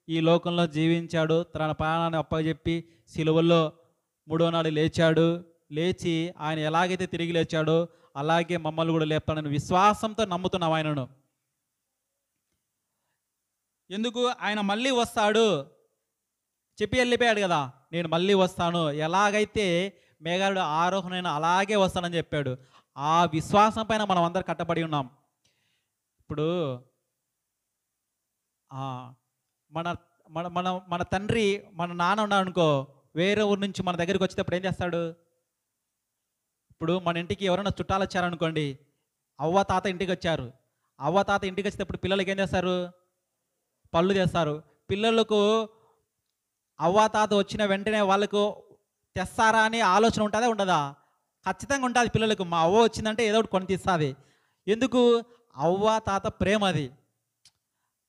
ఈ లోకంలో జీవించాడు, తన ప్రాణాన్ని అప్పచెప్పి సిలువలో 3వ నాడు లేచాడు. లేచి ఆయన ఎలాగైతే తిరిగి లేచాడో అలాగే మమ్మల్ని కూడా లేపుతాడని విశ్వాసంతో నమ్ముతున్నాం ఆయనను. ఎందుకు? ఆయన మళ్ళీ వస్తాడు చెప్పి వెళ్ళిపోయాడు కదా, నేను మళ్ళీ వస్తాను, ఎలాగైతే మేఘాలుడు ఆరోహణైన అలాగే వస్తానని చెప్పాడు. ఆ విశ్వాసం పైన మనం అందరు కట్టబడి ఉన్నాం. ఇప్పుడు మన మన మన మన తండ్రి, మన నాన్న ఉన్నాడు అనుకో, వేరే ఊరు నుంచి మన దగ్గరికి వచ్చేటప్పుడు ఏం చేస్తాడు? ఇప్పుడు మన ఇంటికి ఎవరైనా చుట్టాలు వచ్చారనుకోండి, అవ్వ తాత ఇంటికి వచ్చారు. అవ్వ తాత ఇంటికి వచ్చేటప్పుడు పిల్లలకి ఏం చేస్తారు? పళ్ళు చేస్తారు. పిల్లలకు అవ్వ తాత వచ్చిన వెంటనే వాళ్ళకు తెస్తారా అనే ఆలోచన ఉంటుందా ఉండదా? ఖచ్చితంగా ఉంటుంది. పిల్లలకు మా అవ్వ వచ్చిందంటే ఏదో ఒకటి కొని తీస్తుంది. ఎందుకు? అవ్వ తాత ప్రేమ అది.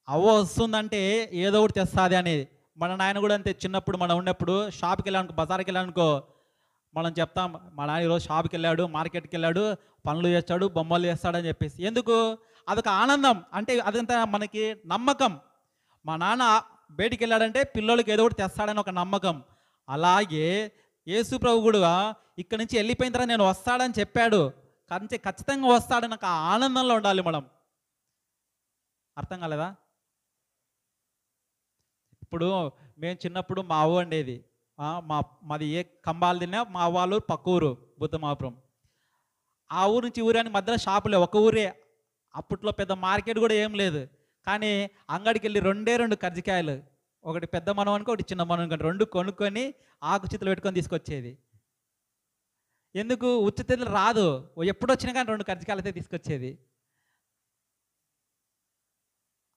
అవ్వ వస్తుందంటే ఏదో ఒకటి తెస్తుంది అనేది. మన నాయన కూడా అంతే. చిన్నప్పుడు మనం ఉన్నప్పుడు షాప్కి వెళ్ళానుకో, బజార్కి వెళ్ళానుకో, మనం చెప్తాం మా నాన్న ఈరోజు షాప్కి వెళ్ళాడు, మార్కెట్కి వెళ్ళాడు, పనులు చేస్తాడు, బొమ్మలు చేస్తాడని చెప్పేసి. ఎందుకు? అదొక ఆనందం. అంటే అదంతా మనకి నమ్మకం. మా నాన్న బయటికి వెళ్ళాడంటే పిల్లలకి ఏదో ఒకటి తెస్తాడని ఒక నమ్మకం. అలాగే యేసు ప్రభు కూడా ఇక్కడి నుంచి వెళ్ళిపోయిన తర్వాత నేను వస్తాడని చెప్పాడు. కానీ ఖచ్చితంగా వస్తాడని ఒక ఆనందంలో ఉండాలి మనం. అర్థం కాలేదా? ఇప్పుడు మేము చిన్నప్పుడు మా అవ్వ ఉండేది, మాది ఏ కంబాలు తిన్నా మా వాళ్ళు పక్క ఊరు బుద్ధమాపురం. ఆ ఊరు నుంచి ఊరానికి మధ్యలో షాపులే, ఒక ఊరే. అప్పట్లో పెద్ద మార్కెట్ కూడా ఏం లేదు. కానీ అంగడికి వెళ్ళి 2 కర్జికాయలు, ఒకటి పెద్ద మనం అనుకో, ఒకటి చిన్న మనం అనుకో, 2 కొనుక్కొని ఆకు చేతులు పెట్టుకొని తీసుకొచ్చేది. ఎందుకు? ఉచిత రాదు, ఎప్పుడు వచ్చినా కానీ 2 కర్జికాయలు అయితే తీసుకొచ్చేది.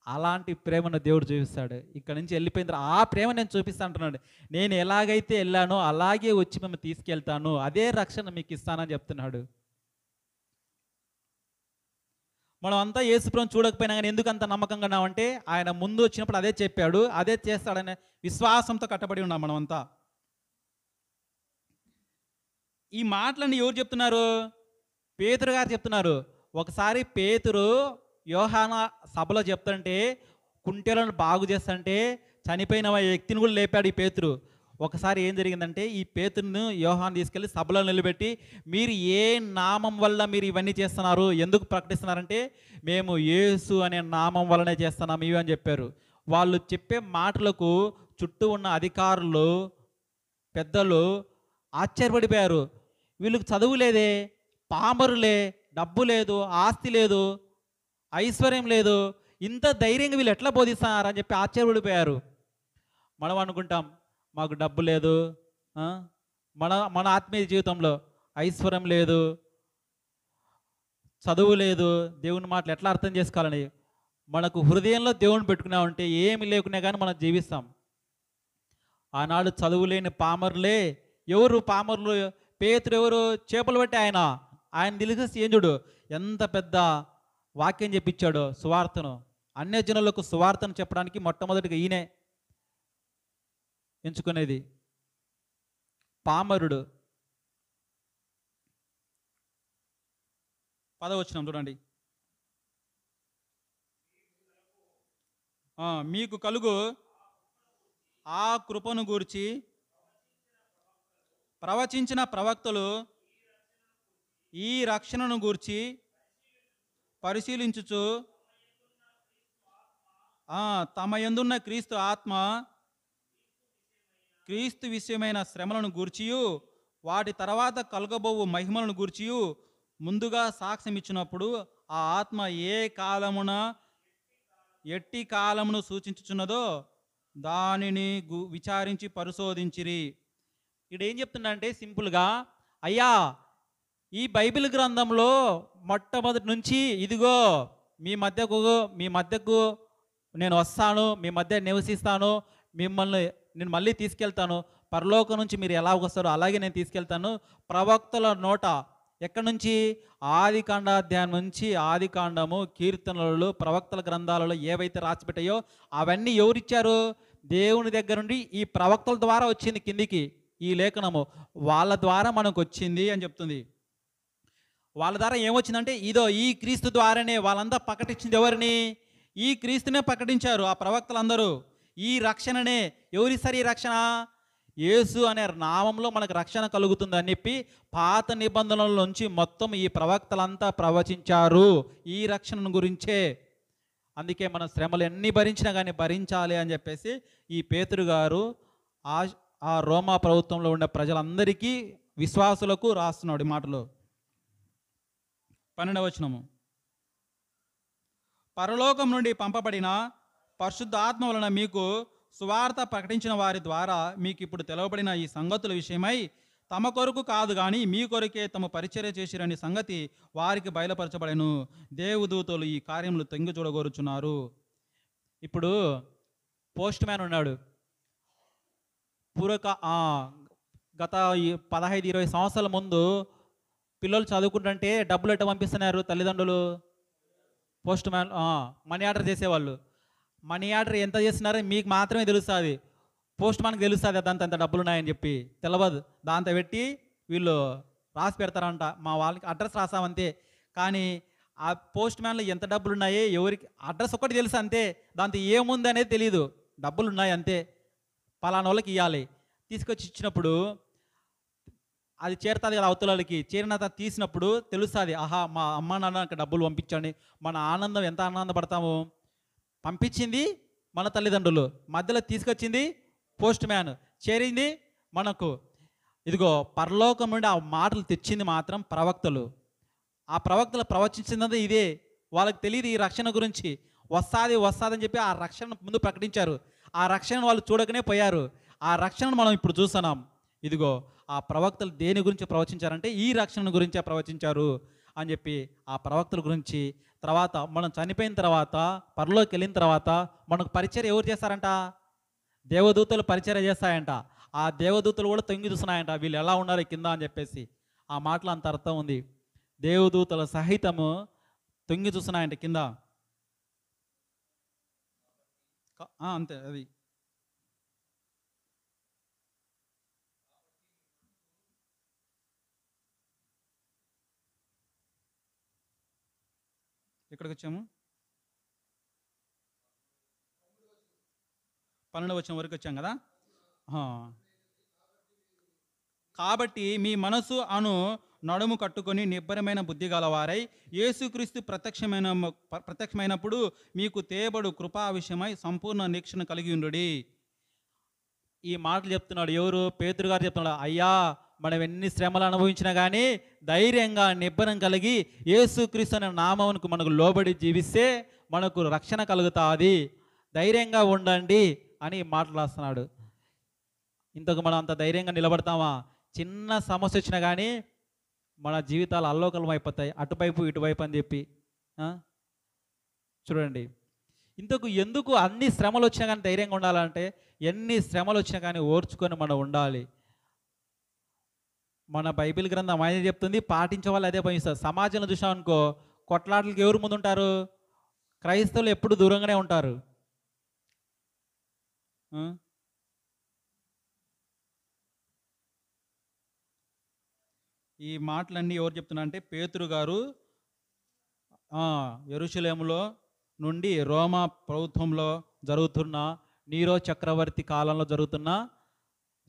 అలాంటి ప్రేమను దేవుడు చూపిస్తాడు. ఇక్కడ నుంచి వెళ్ళిపోయిన తర్వాత ఆ ప్రేమ నేను చూపిస్తా అంటున్నాడు. నేను ఎలాగైతే వెళ్ళానో అలాగే వచ్చి మేము తీసుకెళ్తాను, అదే రక్షణ మీకు ఇస్తానని చెప్తున్నాడు. మనం అంతా యేసు ప్రభువుని చూడకపోయినా కానీ ఎందుకు అంత నమ్మకంగా ఉన్నామంటే ఆయన ముందు వచ్చినప్పుడు అదే చెప్పాడు, అదే చేస్తాడనే విశ్వాసంతో కట్టబడి ఉన్నాం మనం అంతా. ఈ మాటలన్నీ ఎవరు చెప్తున్నారు? పేతురు గారు చెప్తున్నారు. ఒకసారి పేతురు యోహానా సభలో చెప్తుంటే, కుంటెలను బాగు చేస్తుంటే చనిపోయిన వ్యక్తిని కూడా లేపాడు ఈ పేతురు. ఒకసారి ఏం జరిగిందంటే ఈ పేతురును యోహాను తీసుకెళ్ళి సభలో నిలబెట్టి, మీరు ఏ నామం వల్ల మీరు ఇవన్నీ చేస్తున్నారు, ఎందుకు ప్రకటిస్తున్నారంటే, మేము యేసు అనే నామం వల్లనే చేస్తున్నాము ఇవి అని చెప్పారు. వాళ్ళు చెప్పే మాటలకు చుట్టూ ఉన్న అధికారులు, పెద్దలు ఆశ్చర్యపడిపోయారు. వీళ్ళకి చదువు లేదే, పామరులే, డబ్బు లేదు, ఆస్తి లేదు, ఐశ్వర్యం లేదు, ఇంత ధైర్యంగా వీళ్ళు ఎట్లా బోధిస్తున్నారు అని చెప్పి ఆశ్చర్యపడిపోయారు. మనం అనుకుంటాం మాకు డబ్బు లేదు, ఆ? మన మన ఆత్మీయ జీవితంలో ఐశ్వర్యం లేదు, చదువు లేదు, దేవుని మాటలు ఎట్లా అర్థం చేసుకోవాలని మనకు హృదయంలో దేవుని పెట్టుకున్నామంటే ఏమి లేకున్నా కానీ మనం జీవిస్తాం. ఆనాడు చదువు లేని పామరులే, ఎవరు పామరులు? పేతురు ఎవరు? చేపలు పట్టి ఆయన తెలిసి ఏం చూడు ఎంత పెద్ద వాక్యం చెప్పించాడు, సువార్తను. అన్యజనులకు సువార్తను చెప్పడానికి మొట్టమొదటిగా ఈయనే ఎంచుకునేది. పామరుడు. 10వ వచనం చూడండి. మీకు కలుగు ఆ కృపను గూర్చి ప్రవచించిన ప్రవక్తలు ఈ రక్షణను గూర్చి పరిశీలించుచు తమ యందున్న క్రీస్తు ఆత్మ క్రీస్తు విషయమైన శ్రమలను గూర్చియు వాటి తర్వాత కలగబోవు మహిమలను గూర్చియు ముందుగా సాక్ష్యం ఇచ్చినప్పుడు ఆ ఆత్మ ఏ కాలమున ఎట్టి కాలమును సూచించుచున్నదో దానిని విచారించి పరిశోధించిరి. ఇక్కడ ఏం చెప్తుందంటే సింపుల్గా, అయ్యా ఈ బైబిల్ గ్రంథంలో మొట్టమొదటి నుంచి ఇదిగో మీ మధ్యకు నేను వస్తాను, మీ మధ్య నివసిస్తాను, మిమ్మల్ని నేను మళ్ళీ తీసుకెళ్తాను, పరలోకం నుంచి మీరు ఎలా వస్తారో అలాగే నేను తీసుకెళ్తాను. ప్రవక్తల నోట ఎక్కడి నుంచి? ఆది కాండాధ్యాయం నుంచి ఆది కాండము, కీర్తనలు, ప్రవక్తల గ్రంథాలలో ఏవైతే రాసిపెట్టాయో అవన్నీ ఎవరిచ్చారు? దేవుని దగ్గర నుండి ఈ ప్రవక్తల ద్వారా వచ్చింది కిందికి ఈ లేఖనము. వాళ్ళ ద్వారా మనకు వచ్చింది అని చెప్తుంది. వాళ్ళ ద్వారా ఏమొచ్చిందంటే ఇదో ఈ క్రీస్తు ద్వారానే వాళ్ళంతా ప్రకటించింది. ఎవరిని? ఈ క్రీస్తునే ప్రకటించారు ఆ ప్రవక్తలందరూ. ఈ రక్షణనే ఎవరిస్తారు? ఈ రక్షణ యేసు అనే నామంలో మనకు రక్షణ కలుగుతుందని చెప్పి పాత నిబంధనల నుంచి మొత్తం ఈ ప్రవక్తలంతా ప్రవచించారు ఈ రక్షణ గురించే. అందుకే మన శ్రమలు ఎన్ని భరించినా కానీ భరించాలి అని చెప్పేసి ఈ పేతురు గారు ఆ రోమా ప్రభుత్వంలో ఉండే ప్రజలందరికీ, విశ్వాసులకు రాస్తున్నాడు ఈ మాటలు. 12వ వచనము. పరలోకం నుండి పంపబడిన పరిశుద్ధ ఆత్మ వలన మీకు సువార్త ప్రకటించిన వారి ద్వారా మీకు ఇప్పుడు తెలవబడిన ఈ సంగతుల విషయమై తమ కొరకు కాదు కానీ మీ కొరకే తమ పరిచర్య చేసిరని సంగతి వారికి బయలుపరచబడెను. దేవదూతలు ఈ కార్యములు తొంగి చూడగోరుచున్నారు. ఇప్పుడు పోస్ట్ మ్యాన్ ఉన్నాడు. గత 15-20 సంవత్సరాల ముందు పిల్లలు చదువుకుంటుంటే డబ్బులు ఎట్ట పంపిస్తున్నారు తల్లిదండ్రులు? పోస్ట్ మ్యాన్ మనీ ఆర్డర్ చేసేవాళ్ళు. మనీ ఆర్డర్ ఎంత చేస్తున్నారో మీకు మాత్రమే తెలుస్తుంది, పోస్ట్ మ్యాన్కి తెలుస్తుంది అదంతా ఎంత డబ్బులు ఉన్నాయని చెప్పి. తెలవదు. దాంతో పెట్టి వీళ్ళు రాసి పెడతారంట. మా వాళ్ళకి అడ్రస్ రాసామంతే, కానీ ఆ పోస్ట్ మ్యాన్లో ఎంత డబ్బులు ఉన్నాయి, ఎవరికి అడ్రస్ ఒక్కటి తెలుసు అంతే, దాంతో ఏముంది అనేది తెలియదు. డబ్బులు ఉన్నాయి అంతే, పలానా వాళ్ళకి ఇవ్వాలి. తీసుకొచ్చి ఇచ్చినప్పుడు అది చేరుతుంది కదా అవతలకి. చేరిన తీసినప్పుడు తెలుస్తుంది, ఆహా మా అమ్మ నాన్నకి డబ్బులు పంపించండి. మన ఆనందం ఎంత ఆనందపడతాము. పంపించింది మన తల్లిదండ్రులు, మధ్యలో తీసుకొచ్చింది పోస్ట్ మ్యాన్, చేరింది మనకు. ఇదిగో పరలోకం నుండి ఆ మాటలు తెచ్చింది మాత్రం ప్రవక్తలు. ఆ ప్రవక్తలు ప్రవచించింది ఇదే. వాళ్ళకి తెలియదు ఈ రక్షణ గురించి. వస్తాదని చెప్పి ఆ రక్షణ ముందు ప్రకటించారు. ఆ రక్షణను వాళ్ళు చూడకనే పోయారు. ఆ రక్షణను మనం ఇప్పుడు చూస్తున్నాం. ఇదిగో ఆ ప్రవక్తలు దేని గురించి ప్రవచించారంటే ఈ రక్షణ గురించే ప్రవచించారు అని చెప్పి ఆ ప్రవక్తల గురించి. తర్వాత మనం చనిపోయిన తర్వాత, పరలోకి వెళ్ళిన తర్వాత మనకు పరిచర్య ఎవరు చేస్తారంట? దేవదూతలు పరిచర్య చేస్తాయంట. ఆ దేవదూతలు కూడా తొంగి చూస్తున్నాయంట వీళ్ళు ఎలా ఉన్నారు కింద అని చెప్పేసి. ఆ మాటలు అంత అర్థం ఉంది. దేవదూతల సహితము తొంగి చూస్తున్నాయంట కింద. అంతే అది. ఎక్కడికి వచ్చాము? 12వ వచనం వరకు వచ్చాం కదా. కాబట్టి మీ మనసు అను నడుము కట్టుకొని నిబ్బరమైన బుద్ధి గలవారై యేసుక్రీస్తు ప్రత్యక్షమైనప్పుడు మీకు తేబడు కృపా విషయమై సంపూర్ణ నిరీక్షణ కలిగి ఉండుడి. ఈ మాటలు చెప్తున్నాడు ఎవరు? పేతురు గారు చెప్తున్నాడు. అయ్యా, మనం ఎన్ని శ్రమలు అనుభవించినా కానీ ధైర్యంగా నిబ్బరం కలిగి యేసుక్రీస్తు అనే నామమునకు మనకు లోబడి జీవిస్తే మనకు రక్షణ కలుగుతుంది, ధైర్యంగా ఉండండి అని మాటలు రాస్తున్నాడు. ఇంతకు మనం అంత ధైర్యంగా నిలబడతామా? చిన్న సమస్య వచ్చినా కానీ మన జీవితాలు అల్లోకలం అయిపోతాయి, అటువైపు ఇటువైపు అని చెప్పి. చూడండి, ఇంతకు ఎందుకు అన్ని శ్రమలు వచ్చినా కానీ ధైర్యంగా ఉండాలంటే, ఎన్ని శ్రమలు వచ్చినా కానీ ఓర్చుకొని మనం ఉండాలి. మన బైబిల్ గ్రంథం ఆయన చెప్తుంది, పాటించే వాళ్ళు అదే పనిస్తారు. సమాజంలో చూసామనుకో, కొట్లాటలకు ఎవరు ముందు ఉంటారు? క్రైస్తవులు ఎప్పుడు దూరంగానే ఉంటారు. ఈ మాటలన్నీ ఎవరు చెప్తున్నా అంటే పేతురు గారు యెరూషలేములో నుండి రోమా ప్రభుత్వంలో జరుగుతున్న నీరో చక్రవర్తి కాలంలో జరుగుతున్న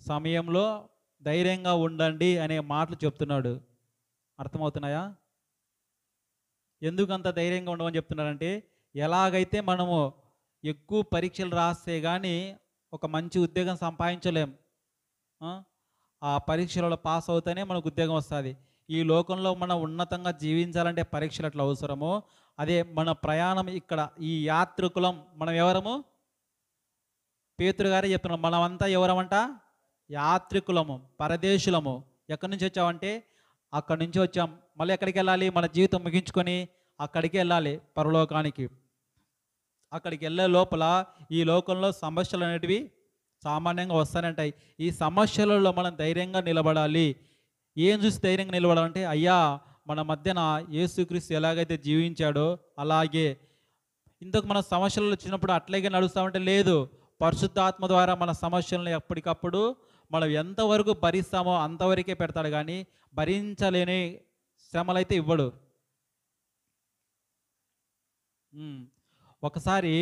సమయంలో ధైర్యంగా ఉండండి అనే మాటలు చెప్తున్నాడు. అర్థమవుతున్నాయా? ఎందుకంత ధైర్యంగా ఉండమని చెప్తున్నారంటే, ఎలాగైతే మనము ఎక్కువ పరీక్షలు రాస్తే కానీ ఒక మంచి ఉద్యోగం సంపాదించలేం. ఆ పరీక్షలలో పాస్ అవుతేనే మనకు ఉద్యోగం వస్తుంది. ఈ లోకంలో మనం ఉన్నతంగా జీవించాలంటే పరీక్షలు అట్లా అవసరమో, అదే మన ప్రయాణం ఇక్కడ ఈ యాత్రికులం మనం ఎవరము? పేతురు గారే చెప్తున్నాం, మనమంతా ఎవరమంట? యాత్రికులము, పరదేశులము. ఎక్కడి నుంచి వచ్చామంటే అక్కడి నుంచి వచ్చాం. మళ్ళీ ఎక్కడికి వెళ్ళాలి? మన జీవితం ముగించుకొని అక్కడికి వెళ్ళాలి, పరలోకానికి. అక్కడికి వెళ్ళే లోపల ఈ లోకంలో సమస్యలు అనేటివి సామాన్యంగా వస్తానంటాయి. ఈ సమస్యలలో మనం ధైర్యంగా నిలబడాలి. ఏం చూసి ధైర్యంగా నిలబడాలంటే, అయ్యా, మన మధ్యన యేసుక్రీస్తు ఎలాగైతే జీవించాడో అలాగే. ఇంతకు మన సమస్యలు వచ్చినప్పుడు అట్లాగే నడుస్తామంటే లేదు, పరిశుద్ధాత్మ ద్వారా మన సమస్యలను ఎప్పటికప్పుడు మనం ఎంతవరకు భరిస్తామో అంతవరకే పెడతాడు, కానీ భరించలేని శ్రమలైతే ఇవ్వడు. ఒకసారి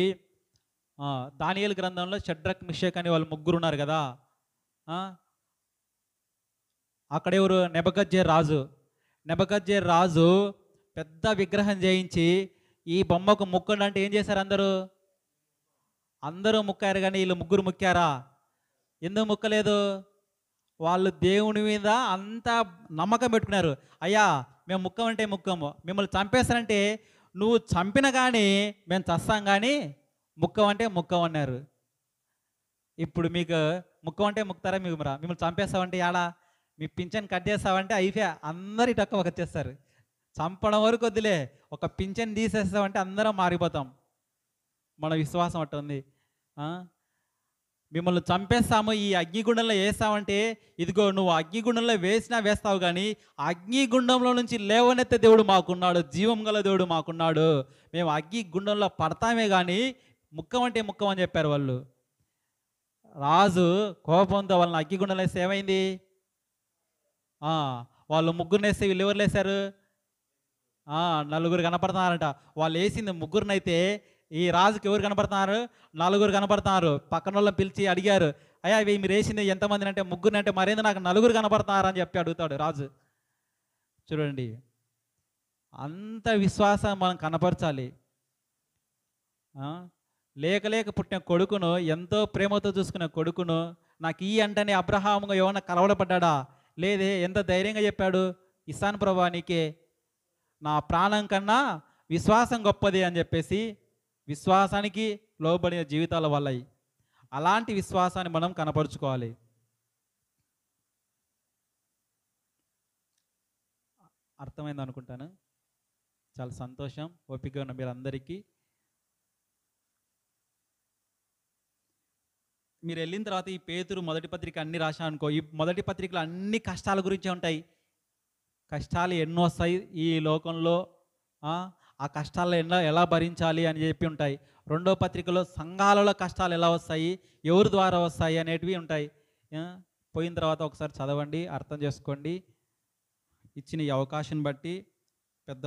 దానియేలు గ్రంథంలో షడ్రక్, మిషక్ అని వాళ్ళు ముగ్గురు ఉన్నారు కదా. అక్కడెవరు? నెబుకద్నెజర్ రాజు. నెబుకద్నెజర్ రాజు పెద్ద విగ్రహం చేయించి ఈ బొమ్మకు ముక్కండి అంటే ఏం చేశారు? అందరూ ముక్కారు, కానీ వీళ్ళు ముగ్గురు ముక్కారా? ఎందుకు ముక్కలేదు? వాళ్ళు దేవుని మీద అంత నమ్మకం పెట్టుకున్నారు. అయ్యా, మేము ముక్కమంటే ముక్కము, మిమ్మల్ని చంపేస్తానంటే నువ్వు చంపిన కానీ మేము చస్తాం, కానీ ముక్కమంటే ముక్కమన్నారు. ఇప్పుడు మీకు ముక్కమంటే ముక్తారా? మిమ్మల్ని చంపేస్తామంటే యాడా? మీ పింఛన్ కట్ చేస్తామంటే అయిపోయా, అందరు ఇటొక్క వచ్చేస్తారు. చంపడం వరకు వద్దులే, ఒక పింఛన్ తీసేస్తామంటే అందరం మారిపోతాం. మన విశ్వాసం అట్టుంది. మిమ్మల్ని చంపేస్తాము, ఈ అగ్నిగుండంలో వేస్తామంటే ఇదిగో నువ్వు అగ్నిగుండంలో వేసినా వేస్తావు, కానీ అగ్నిగుండంలో నుంచి లేవనెత్తే దేవుడు మాకున్నాడు, జీవం గల దేవుడు మాకున్నాడు. మేము అగ్నిగుండంలో పడతామే కానీ ముక్కమంటే ముక్కమని చెప్పారు వాళ్ళు. రాజు కోపంతో వాళ్ళని అగ్గిగుండంలో వేస్తే ఏమైంది? వాళ్ళు ముగ్గురిని వేస్తే వీళ్ళు ఎవరు వేశారు? నలుగురు కనపడుతున్నారంట. వాళ్ళు వేసింది ముగ్గురినైతే ఈ రాజుకి ఎవరు కనపడుతున్నారు? నలుగురు కనపడుతున్నారు. పక్కన వాళ్ళని పిలిచి అడిగారు, అయ్యా మీరు వేసింది ఎంతమందిని అంటే ముగ్గురిని. అంటే మరేంది నాకు నలుగురు కనపడుతున్నారు అని చెప్పి అడుగుతాడు రాజు. చూడండి, అంత విశ్వాసం మనం కనపరచాలి. లేక పుట్టిన కొడుకును, ఎంతో ప్రేమతో చూసుకున్న కొడుకును నాకు ఈ అంటనే అబ్రహాముగా ఏమన్నా కలవడపడ్డా? లేదే. ఎంత ధైర్యంగా చెప్పాడు, ఇస్తాను ప్రభా నీకే, నా ప్రాణం కన్నా విశ్వాసం గొప్పది అని చెప్పేసి విశ్వాసానికి లోబడిన జీవితాల వల్ల అలాంటి విశ్వాసాన్ని మనం కనపరుచుకోవాలి. అర్థమైంది అనుకుంటాను. చాలా సంతోషం. ఓపిక ఉన్న మీరందరికీ. మీరు వెళ్ళిన తర్వాత ఈ పేతురు మొదటి పత్రిక అన్ని రాశాను అనుకో, ఈ మొదటి పత్రికలు అన్ని కష్టాల గురించే ఉంటాయి. కష్టాలు ఎన్నో వస్తాయి ఈ లోకంలో, ఆ కష్టాలు ఎలా భరించాలి అని చెప్పి ఉంటాయి. రెండో పత్రికలో సంఘాలలో కష్టాలు ఎలా వస్తాయి, ఎవరి ద్వారా వస్తాయి అనేటివి ఉంటాయి. పోయిన తర్వాత ఒకసారి చదవండి, అర్థం చేసుకోండి. ఇచ్చిన ఈ అవకాశం బట్టి పెద్దలు